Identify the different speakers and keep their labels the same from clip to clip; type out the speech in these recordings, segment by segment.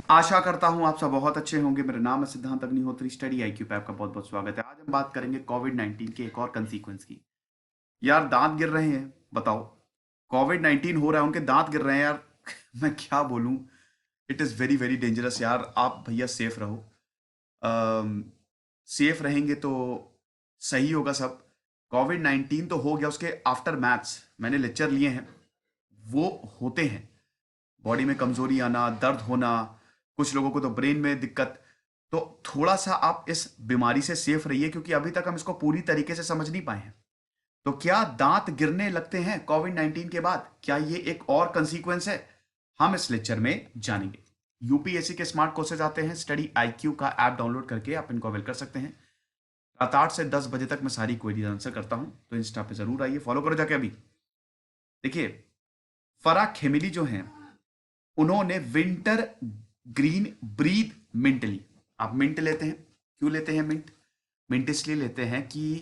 Speaker 1: आशा करता हूं आप सब बहुत अच्छे होंगे। मेरा नाम है सिद्धांत अग्निहोत्री। स्टडी आईक्यू पे आपका बहुत बहुत स्वागत है। आज हम बात करेंगे कोविड 19 के एक और कंसीक्वेंस की। यार दांत गिर रहे हैं, बताओ। कोविड 19 हो रहा है, उनके दांत गिर रहे हैं यार। मैं क्या बोलूं। It is very very dangerous यार। आप भैया सेफ रहो। सेफ रहेंगे तो सही होगा सब। कोविड 19 तो हो गया, उसके आफ्टर मैथ्स मैंने लेक्चर लिए हैं, वो होते हैं। बॉडी में कमजोरी आना, दर्द होना, कुछ लोगों को तो ब्रेन में दिक्कत। तो थोड़ा सा आप इस बीमारी से सेफ रहिए, क्योंकि अभी तक हम इसको पूरी तरीके से समझ नहीं पाए हैं। तो क्या दांत गिरने लगते हैं कोविड 19 के बाद? क्या ये एक और कंसीक्वेंस है? हम इस लेक्चर में जानेंगे। यूपीएससी के स्मार्ट कोर्सेज आते हैं, स्टडी आईक्यू का ऐप डाउनलोड करके आप इनको अवेल कर सकते हैं। रात 8 से 10 बजे तक मैं सारी क्वेरीज आंसर करता हूं, तो इंस्टा पे जरूर आइए, फॉलो करो जाके अभी। देखिए, फरा खेमिली जो हैं, उन्होंने विंटर ग्रीन ब्रीथ मिंट ली। आप मिंट लेते हैं, क्यों लेते हैं मिंट? मिंट इसलिए लेते हैं कि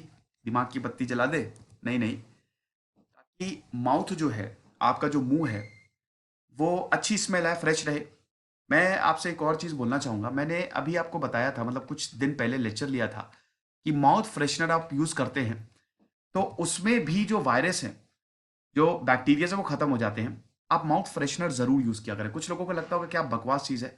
Speaker 1: दिमाग की बत्ती जला दे? नहीं नहीं, ताकि माउथ जो है, आपका जो मुंह है, वो अच्छी स्मेल आए, फ्रेश रहे। मैं आपसे एक और चीज बोलना चाहूंगा। मैंने अभी आपको बताया था, मतलब कुछ दिन पहले लेक्चर लिया था, कि माउथ फ्रेशनर आप यूज करते हैं तो उसमें भी जो वायरस है, जो बैक्टीरिया है, वो खत्म हो जाते हैं। आप माउथ फ्रेशनर जरूर यूज किया करें। कुछ लोगों को लगता होगा कि आप बकवास चीज है,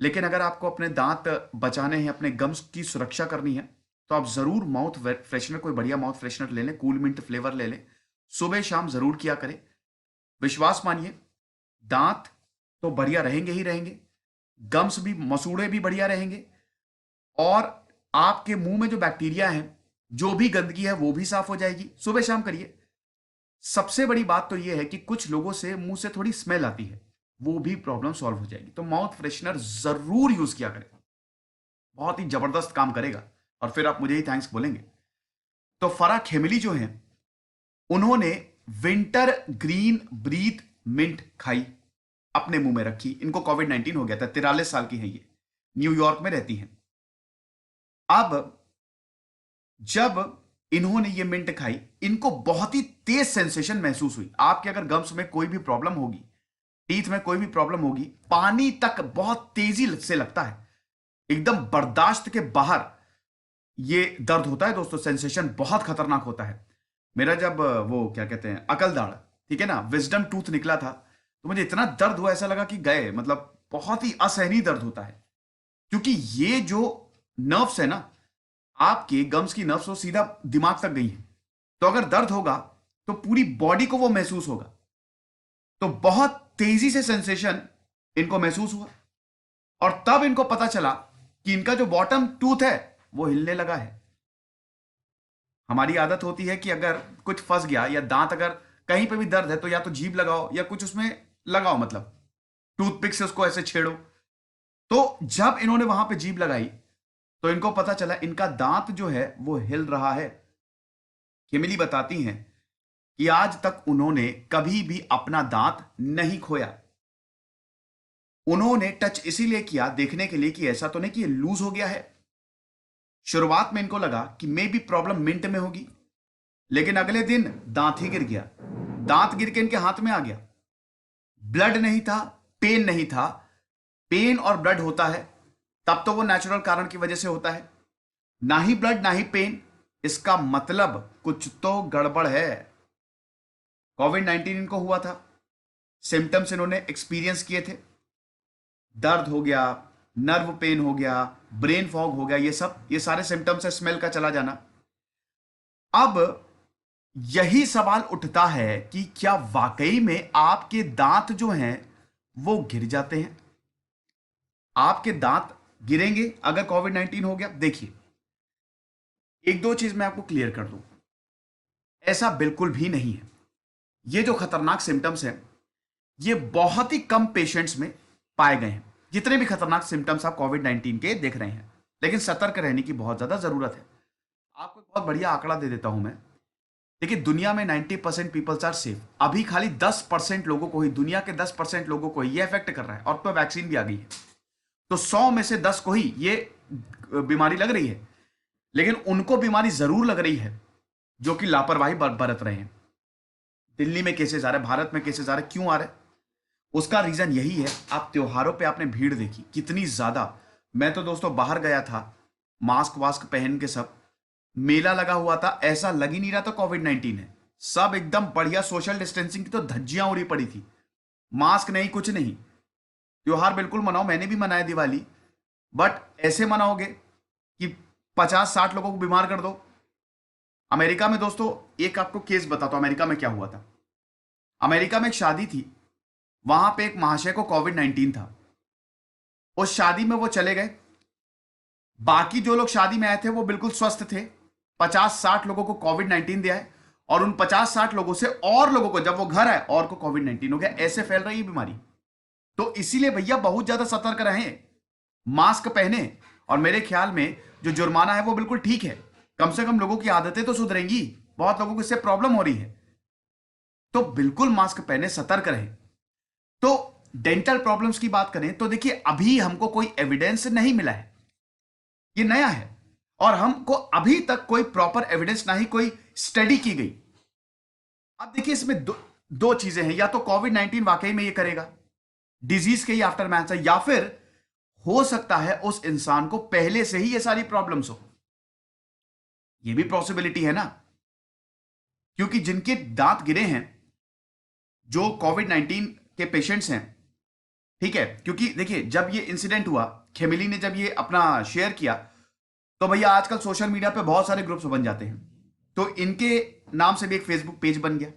Speaker 1: लेकिन अगर आपको अपने दांत बचाने हैं, अपने गम्स की सुरक्षा करनी है, तो आप जरूर माउथ फ्रेशनर, कोई बढ़िया माउथ फ्रेशनर ले लें, कूल मिंट फ्लेवर ले लें। सुबह शाम जरूर किया करें। विश्वास मानिए, दांत तो बढ़िया रहेंगे ही रहेंगे, गम्स भी, मसूड़े भी बढ़िया रहेंगे, और आपके मुंह में जो बैक्टीरिया है, जो भी गंदगी है, वो भी साफ हो जाएगी। सुबह शाम करिए। सबसे बड़ी बात तो यह है कि कुछ लोगों से मुंह से थोड़ी स्मेल आती है, वो भी प्रॉब्लम सॉल्व हो जाएगी। तो माउथ फ्रेशनर जरूर यूज किया करें, बहुत ही जबरदस्त काम करेगा, और फिर आप मुझे ही थैंक्स बोलेंगे। तो फरा खेमिली जो है, उन्होंने विंटर ग्रीन ब्रीथ मिंट खाई, अपने मुंह में रखी। इनको कोविड 19 हो गया था। 43 साल की है ये, न्यूयॉर्क में रहती हैं। अब जब इन्होंने ये मिंट खाई, इनको बहुत ही तेज सेंसेशन महसूस हुई। आपके अगर गम्स में कोई भी प्रॉब्लम होगी, टीथ में कोई भी प्रॉब्लम होगी, पानी तक बहुत तेजी से लगता है, एकदम बर्दाश्त के बाहर ये दर्द होता है दोस्तों। सेंसेशन बहुत खतरनाक होता है। मेरा जब वो क्या कहते हैं, अकल दाढ़, ठीक है ना, विजडम टूथ निकला था, तो मुझे इतना दर्द हुआ, ऐसा लगा कि गए, मतलब बहुत ही असहनीय दर्द होता है। क्योंकि ये जो नर्व्स है ना, आपके गम्स की नर्व्स, वो सीधा दिमाग तक गई है। तो अगर दर्द होगा तो पूरी बॉडी को वो महसूस होगा। तो बहुत तेजी से सेंसेशन इनको महसूस हुआ, और तब इनको पता चला कि इनका जो बॉटम टूथ है, वो हिलने लगा है। हमारी आदत होती है कि अगर कुछ फंस गया, या दांत अगर कहीं पे भी दर्द है, तो या तो जीभ लगाओ या कुछ उसमें लगाओ, मतलब टूथपिक से उसको ऐसे छेड़ो। तो जब इन्होंने वहां पे जीभ लगाई, तो इनको पता चला इनका दांत जो है वो हिल रहा है। किमिली बताती हैं कि आज तक उन्होंने कभी भी अपना दांत नहीं खोया। उन्होंने टच इसीलिए किया, देखने के लिए कि ऐसा तो नहीं कि ये लूज हो गया है। शुरुआत में इनको लगा कि मे बी प्रॉब्लम मिंट में होगी, लेकिन अगले दिन दांत ही गिर गया। दांत गिर के इनके हाथ में आ गया। ब्लड नहीं था, पेन नहीं था। पेन और ब्लड होता है तब तो वो नेचुरल कारण की वजह से होता है। ना ही ब्लड ना ही पेन, इसका मतलब कुछ तो गड़बड़ है। कोविड 19 इनको हुआ था, सिम्टम्स इन्होंने एक्सपीरियंस किए थे। दर्द हो गया, नर्व पेन हो गया, ब्रेन फॉग हो गया, ये सारे सिम्टम्स है, स्मेल का चला जाना। अब यही सवाल उठता है कि क्या वाकई में आपके दांत जो हैं वो गिर जाते हैं? आपके दांत गिरेंगे अगर कोविड 19 हो गया? देखिए, एक दो चीज मैं आपको क्लियर कर दूं, ऐसा बिल्कुल भी नहीं है। ये जो खतरनाक सिम्टम्स हैं, ये बहुत ही कम पेशेंट्स में पाए गए हैं, जितने भी खतरनाक सिम्टम्स आप कोविड 19 के देख रहे हैं। लेकिन सतर्क रहने की बहुत ज्यादा जरूरत है। आपको एक बहुत बढ़िया आंकड़ा दे देता हूं मैं। देखिए, दुनिया में 90% पीपल्स आर सेफ। अभी खाली 10% लोगों को ही, दुनिया के 10% लोगों को ही ये इफेक्ट कर रहा है, और तो वैक्सीन भी आ गई है। तो 100 में से 10 को ही ये बीमारी लग रही है। लेकिन उनको बीमारी जरूर लग रही है जो कि लापरवाही बरत रहे हैं। दिल्ली में केसेस आ रहे हैं, भारत में केसेस आ रहे हैं, क्यों आ रहे हैं? उसका रीजन यही है, आप त्योहारों पे आपने भीड़ देखी कितनी ज्यादा। मैं तो दोस्तों बाहर गया था, मास्क वास्क पहन के सब, मेला लगा हुआ था, ऐसा लग ही नहीं रहा था कोविड-19 है। सब एकदम बढ़िया, सोशल डिस्टेंसिंग की तो धज्जियां उड़ी पड़ी थी। मास्क नहीं, कुछ नहीं। त्योहार बिल्कुल मनाओ, मैंने भी मनाया दिवाली, बट ऐसे मनाओगे कि 50-60 लोगों को बीमार कर दो। अमेरिका में दोस्तों, एक आपको केस बताता हूं अमेरिका में क्या हुआ था। अमेरिका में एक शादी थी, वहां पे एक महाशय को कोविड-19 था। उस शादी में वो चले गए, बाकी जो लोग शादी में आए थे वो बिल्कुल स्वस्थ थे। 50-60 लोगों को कोविड-19 दिया है, और उन 50-60 लोगों से और लोगों को, जब वो घर आए और को कोविड-19 हो गया। ऐसे फैल रही है बीमारी। तो इसीलिए भैया बहुत ज्यादा सतर्क रहें, मास्क पहने, और मेरे ख्याल में जो जुर्माना है वो बिल्कुल ठीक है। कम से कम लोगों की आदतें तो सुधरेंगी, बहुत लोगों को इससे प्रॉब्लम हो रही है। तो बिल्कुल मास्क पहने, सतर्क रहें। तो डेंटल प्रॉब्लम्स की बात करें तो देखिए, अभी हमको कोई एविडेंस नहीं मिला है, ये नया है, और हमको अभी तक कोई प्रॉपर एविडेंस, ना ही कोई स्टडी की गई। अब देखिए, इसमें दो चीजें हैं, या तो कोविड-19 वाकई में ये करेगा, डिजीज के ही आफ्टर मैथ है, या फिर हो सकता है उस इंसान को पहले से ही ये सारी प्रॉब्लम्स हो। ये भी पॉसिबिलिटी है ना, क्योंकि जिनके दांत गिरे हैं, जो कोविड-19 के पेशेंट्स हैं, ठीक है, क्योंकि देखिए जब ये इंसिडेंट हुआ, खेमिली ने जब ये अपना शेयर किया, तो भैया आजकल सोशल मीडिया पे बहुत सारे ग्रुप्स बन जाते हैं, तो इनके नाम से भी एक फेसबुक पेज बन गया,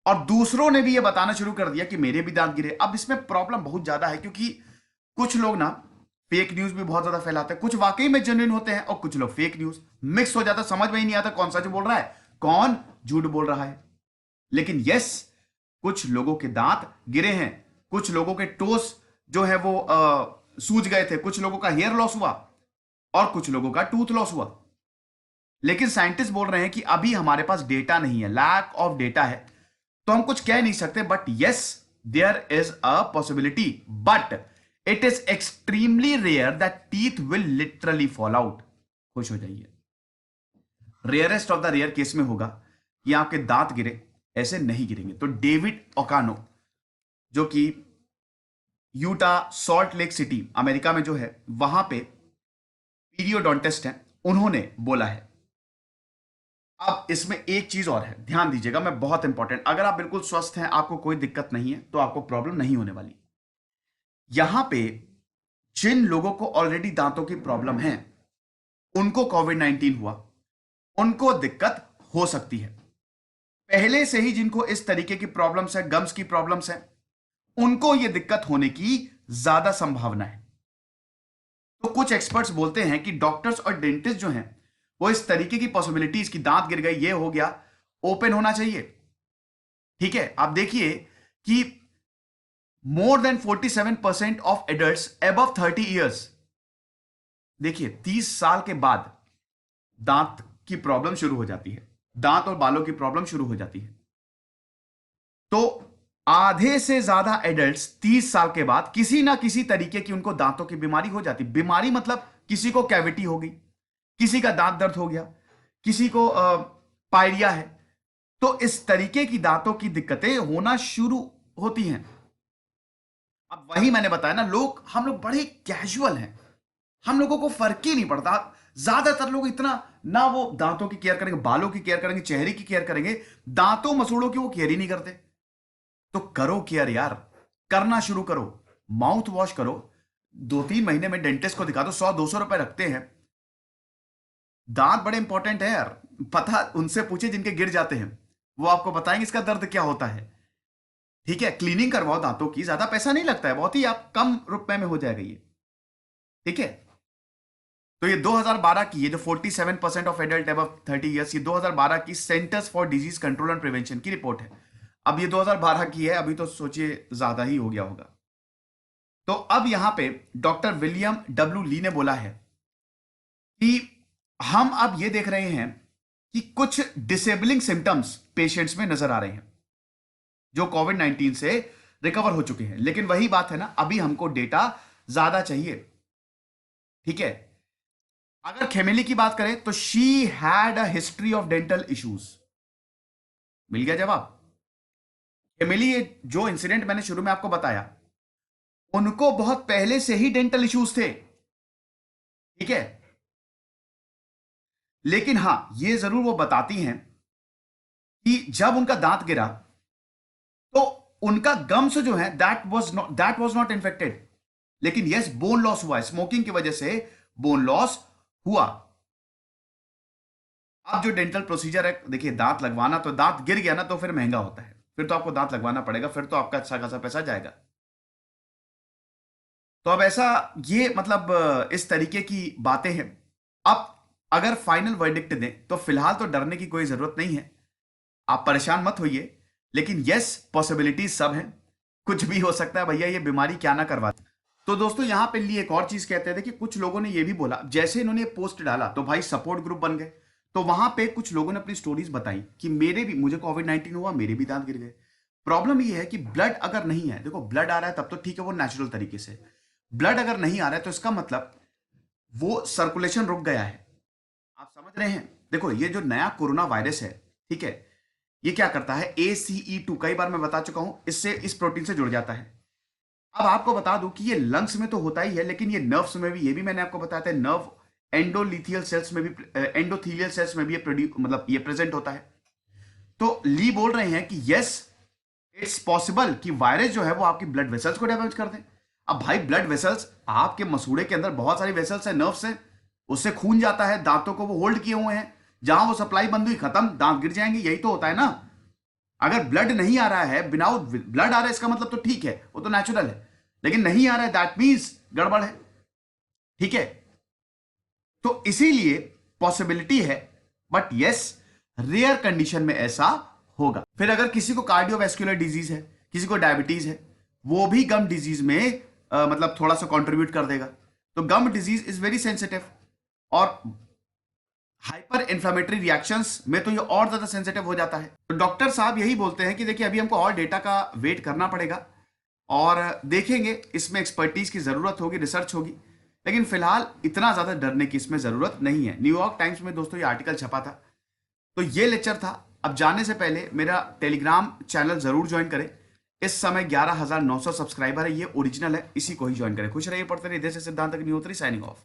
Speaker 1: और दूसरों ने भी ये बताना शुरू कर दिया कि मेरे भी दांत गिरे। अब इसमें प्रॉब्लम बहुत ज्यादा है, क्योंकि कुछ लोग ना फेक न्यूज भी बहुत ज्यादा फैलाते हैं, कुछ वाकई में जेन्युइन होते हैं, और कुछ लोग फेक न्यूज, मिक्स हो जाता है, समझ में ही नहीं आता कौन सच बोल रहा है, कौन झूठ बोल रहा है। लेकिन यस, कुछ लोगों के दांत गिरे हैं, कुछ लोगों के टोस जो है वो सूज गए थे, कुछ लोगों का हेयर लॉस हुआ, और कुछ लोगों का टूथ लॉस हुआ। लेकिन साइंटिस्ट बोल रहे हैं कि अभी हमारे पास डेटा नहीं है, लैक ऑफ डेटा है, तो हम कुछ कह नहीं सकते। But yes, there is a possibility, but it is extremely rare that teeth will literally fall out. खुश हो जाइए, rarest of the rare case में होगा कि आपके दांत गिरे, ऐसे नहीं गिरेंगे। तो डेविड ओकानो, जो कि Utah salt lake city America में जो है, वहां पे पीरियोडोंटिस्ट हैं, उन्होंने बोला है। अब इसमें एक चीज और है, ध्यान दीजिएगा, मैं बहुत इंपॉर्टेंट, अगर आप बिल्कुल स्वस्थ हैं, आपको कोई दिक्कत नहीं है, तो आपको प्रॉब्लम नहीं होने वाली। यहां पे जिन लोगों को ऑलरेडी दांतों की प्रॉब्लम है, उनको कोविड-19 हुआ, उनको दिक्कत हो सकती है। पहले से ही जिनको इस तरीके की प्रॉब्लम्स है, गम्स की प्रॉब्लम्स है, उनको यह दिक्कत होने की ज्यादा संभावना है। तो कुछ एक्सपर्ट्स बोलते हैं कि डॉक्टर्स और डेंटिस्ट जो हैं, वो इस तरीके की पॉसिबिलिटीज की दांत गिर गए, ये हो गया, ओपन होना चाहिए। ठीक है, आप देखिए कि more than 47% of adults above 30 years, देखिए 30 साल के बाद दांत की प्रॉब्लम शुरू हो जाती है, दांत और बालों की प्रॉब्लम शुरू हो जाती है। तो आधे से ज्यादा एडल्ट्स 30 साल के बाद किसी ना किसी तरीके की उनको दांतों की बीमारी हो जाती। बीमारी मतलब किसी को कैविटी हो गई, किसी का दांत दर्द हो गया, किसी को पायरिया है, तो इस तरीके की दांतों की दिक्कतें होना शुरू होती हैं। अब वही मैंने बताया ना, हम लोग बड़े कैजुअल हैं, हम लोगों को फर्क ही नहीं पड़ता। ज्यादातर लोग इतना ना वो दांतों की केयर करेंगे, बालों की केयर करेंगे, चेहरे की केयर करेंगे, दांतों मसूड़ों की वो केयर ही नहीं करते। तो करो केयर यार, करना शुरू करो, माउथ वॉश करो, 2-3 महीने में डेंटिस्ट को दिखा दो, 100-200 रुपए रखते हैं। दांत बड़े इंपॉर्टेंट है यार, पता उनसे पूछे जिनके गिर जाते हैं, वो आपको बताएंगे इसका दर्द क्या होता है। ठीक है, क्लीनिंग करवाओ दांतों की, ज्यादा पैसा नहीं लगता है, बहुत ही आप कम रुपए में हो जाएगा ये। ठीक है, तो ये 2012 की, ये जो 47% ऑफ एडल्ट अबव 30 ईयर्स, ये 2012 की centres for disease control and prevention की रिपोर्ट है। अब ये 2012 की है, अभी तो सोचिए ज्यादा ही हो गया होगा। तो अब यहां पे डॉक्टर विलियम डब्ल्यू ली ने बोला है कि हम अब ये देख रहे हैं कि कुछ डिसेबलिंग सिम्टम्स पेशेंट्स में नजर आ रहे हैं, जो कोविड-19 से रिकवर हो चुके हैं। लेकिन वही बात है ना, अभी हमको डेटा ज्यादा चाहिए। ठीक है, अगर खेमेली की बात करें तो she had a history of dental issues, मिल गया जवाब। एमिली, ये जो इंसिडेंट मैंने शुरू में आपको बताया, उनको बहुत पहले से ही डेंटल इश्यूज थे, ठीक है। लेकिन हां, ये जरूर वो बताती हैं कि जब उनका दांत गिरा तो उनका गम्स जो है दैट वाज नॉट इन्फेक्टेड, लेकिन यस, बोन लॉस हुआ है, स्मोकिंग की वजह से बोन लॉस हुआ। अब जो डेंटल प्रोसीजर है, देखिए, दांत लगवाना, तो दांत गिर गया ना तो फिर महंगा होता है, फिर तो आपको दांत लगवाना पड़ेगा, फिर तो आपका अच्छा खासा पैसा जाएगा। तो अब ऐसा, ये मतलब इस तरीके की बातें हैं। अब अगर फाइनल वर्डिक्ट दें तो फिलहाल तो डरने की कोई जरूरत नहीं है, आप परेशान मत होइए। लेकिन यस, पॉसिबिलिटीज सब हैं, कुछ भी हो सकता है भैया, ये बीमारी क्या ना करवा दे। तो दोस्तों, यहां पे लिए एक और चीज कहते थे कि कुछ लोगों ने ये भी बोला, जैसे इन्होंने पोस्ट डाला तो भाई सपोर्ट ग्रुप बन गए। तो वहां पे कुछ लोगों ने अपनी स्टोरीज बताई कि मुझे कोविड-19 हुआ, मेरे भी दांत गिर गए। प्रॉब्लम ये है कि ब्लड अगर नहीं है, देखो, ब्लड आ रहा है तब तो ठीक है, वो नेचुरल तरीके से। ब्लड अगर नहीं आ रहा है तो इसका मतलब वो सर्कुलेशन रुक गया है। आप समझ रहे हैं? देखो, ये जो नया कोरोना वायरस है, ठीक है, ये क्या करता है, ACE2, कई बार मैं बता चुका हूं, इससे, इस प्रोटीन से जुड़ जाता है। अब आपको बता दूं कि ये लंग्स में तो होता ही है, लेकिन ये नर्व्स में भी, ये भी मैंने आपको बताया था, नर्व एंडोलिथियल सेल्स में भी, एंडोथीलियल सेल्स में भी ये मतलब ये प्रेजेंट होता है। तो ली बोल रहे हैं कि यस, इट्स पॉसिबल कि वायरस जो है वो आपकी ब्लड वेसल्स को डैमेज कर दे। अब भाई, ब्लड वेसल्स, आपके मसूड़े के अंदर बहुत सारी वेसल्स है, नर्व्स है, उससे खून जाता है, दांतों को वो होल्ड किए हुए हैं, जहां वो सप्लाई बंद हुई, खत्म, दांत गिर जाएंगे, यही तो होता है ना। अगर ब्लड नहीं आ रहा है, विदाउट ब्लड आ रहा है, इसका मतलब तो ठीक है, वो तो नेचुरल है, लेकिन नहीं आ रहा है, दैट मीन्स गड़बड़ है, ठीक है। तो इसीलिए पॉसिबिलिटी है, बट यस, रेयर कंडीशन में ऐसा होगा। फिर अगर किसी को कार्डियोवैस्कुलर डिजीज है, किसी को डायबिटीज है, वो भी गम डिजीज में मतलब थोड़ा सा कंट्रीब्यूट कर देगा। तो गम डिजीज इज वेरी सेंसिटिव, और हाइपर इंफ्लेमेटरी रिएक्शंस में तो ये और ज्यादा सेंसिटिव हो जाता है। तो डॉक्टर साहब यही बोलते हैं कि देखिए, अभी हमको और डेटा का वेट करना पड़ेगा, और देखेंगे, इसमें एक्सपर्टीज की जरूरत होगी, रिसर्च होगी, लेकिन फिलहाल इतना ज्यादा डरने की इसमें जरूरत नहीं है। न्यूयॉर्क टाइम्स में दोस्तों ये आर्टिकल छपा था। तो ये लेक्चर था। अब जाने से पहले मेरा टेलीग्राम चैनल जरूर ज्वाइन करें। इस समय 11,900 सब्सक्राइबर है, ये ओरिजिनल है, इसी को ही ज्वाइन करें। खुश रहिए, पढ़ते रहिए। देश से सिद्धांत अग्निहोत्री, साइनिंग ऑफ।